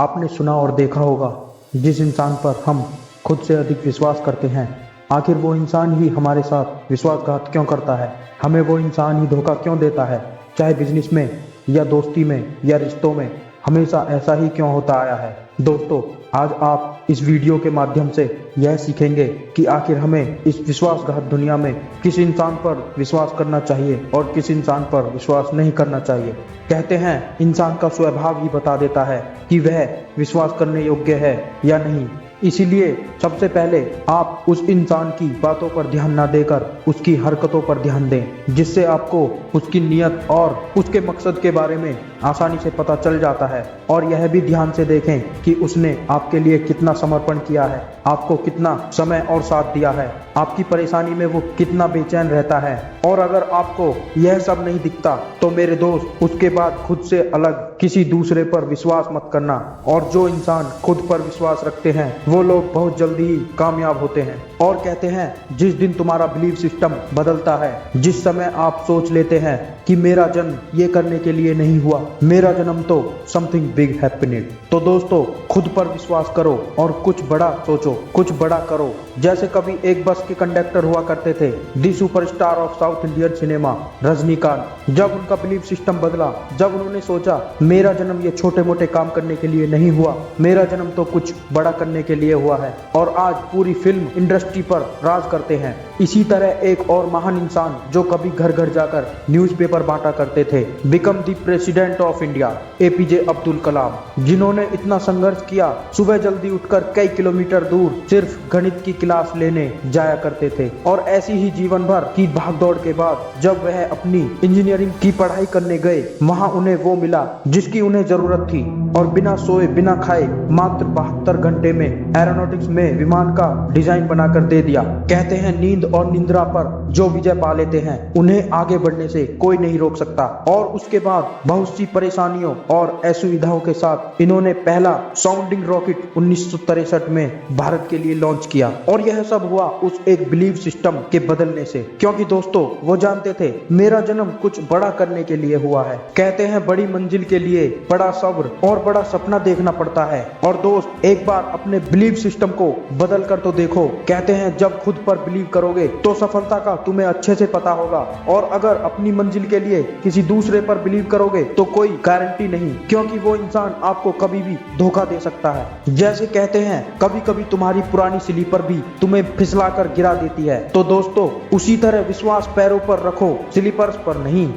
आपने सुना और देखा होगा, जिस इंसान पर हम खुद से अधिक विश्वास करते हैं, आखिर वो इंसान ही हमारे साथ विश्वासघात क्यों करता है? हमें वो इंसान ही धोखा क्यों देता है? चाहे बिजनेस में या दोस्ती में या रिश्तों में, हमेशा ऐसा ही क्यों होता आया है? दोस्तों, आज आप इस वीडियो के माध्यम से यह सीखेंगे कि आखिर हमें इस विश्वासघात दुनिया में किस इंसान पर विश्वास करना चाहिए और किस इंसान पर विश्वास नहीं करना चाहिए। कहते हैं इंसान का स्वभाव ही बता देता है कि वह विश्वास करने योग्य है या नहीं। इसीलिए सबसे पहले आप उस इंसान की बातों पर ध्यान न देकर उसकी हरकतों पर ध्यान दें, जिससे आपको उसकी नीयत और उसके मकसद के बारे में आसानी से पता चल जाता है। और यह भी ध्यान से देखें कि उसने आपके लिए कितना समर्पण किया है, आपको कितना समय और साथ दिया है, आपकी परेशानी में वो कितना बेचैन रहता है। और अगर आपको यह सब नहीं दिखता तो मेरे दोस्त, उसके बाद खुद से अलग किसी दूसरे पर विश्वास मत करना। और जो इंसान खुद पर विश्वास रखते हैं वो लोग बहुत जल्दी ही कामयाब होते हैं। और कहते हैं जिस दिन तुम्हारा बिलीफ सिस्टम बदलता है, जिस समय आप सोच लेते हैं कि मेरा जन्म ये करने के लिए नहीं हुआ, मेरा जन्म तो समथिंग बिग हैपेनेड। तो दोस्तों, खुद पर विश्वास करो और कुछ बड़ा सोचो, कुछ बड़ा करो। जैसे कभी एक बस के कंडक्टर हुआ करते थे, the superstar of south Indian cinema Rajinikanth. जब उनका बिलीफ सिस्टम बदला, जब उन्होंने सोचा मेरा जन्म ये छोटे मोटे काम करने के लिए नहीं हुआ, मेरा जन्म तो कुछ बड़ा करने के लिए हुआ है, और आज पूरी फिल्म इंडस्ट्री पर राज करते हैं। इसी तरह एक और महान इंसान जो कभी घर घर जाकर न्यूज़पेपर बांटा करते थे, become the president of India, APJ Abdul Kalam, जिन्होंने इतना संघर्ष किया, सुबह जल्दी उठकर कई किलोमीटर दूर सिर्फ गणित की क्लास लेने जाया करते थे। और ऐसी ही जीवन भर की भागदौड़ के बाद जब वह अपनी इंजीनियरिंग की पढ़ाई करने गए, वहां उन्हें वो मिला जिसकी उन्हें जरूरत थी। और बिना सोए बिना खाए मात्र 72 घंटे में एरोनॉटिक्स में विमान का डिजाइन बनाकर दे दिया। कहते हैं नींद और निंद्रा पर जो विजय पा लेते हैं, उन्हें आगे बढ़ने से कोई नहीं रोक सकता। और उसके बाद बहुत सी परेशानियों और असुविधाओं के साथ इन्होंने पहला साउंडिंग रॉकेट 1963 में भारत के लिए लॉन्च किया। और यह सब हुआ उस एक बिलीव सिस्टम के बदलने से, क्योंकि दोस्तों वो जानते थे मेरा जन्म कुछ बड़ा करने के लिए हुआ है। कहते हैं बड़ी मंजिल के लिए बड़ा सब्र और बड़ा सपना देखना पड़ता है। और दोस्त, एक बार अपने बिलीव सिस्टम को बदल कर तो देखो। कहते हैं जब खुद पर बिलीव करोगे तो सफलता का तुम्हें अच्छे से पता होगा, और अगर अपनी मंजिल के लिए किसी दूसरे पर बिलीव करोगे तो कोई गारंटी नहीं, क्योंकि वो इंसान आपको कभी भी धोखा दे सकता है। जैसे कहते हैं कभी कभी तुम्हारी पुरानी स्लीपर भी तुम्हें फिसलाकर गिरा देती है। तो दोस्तों, उसी तरह विश्वास पैरों पर रखो, स्लीपर्स पर नहीं।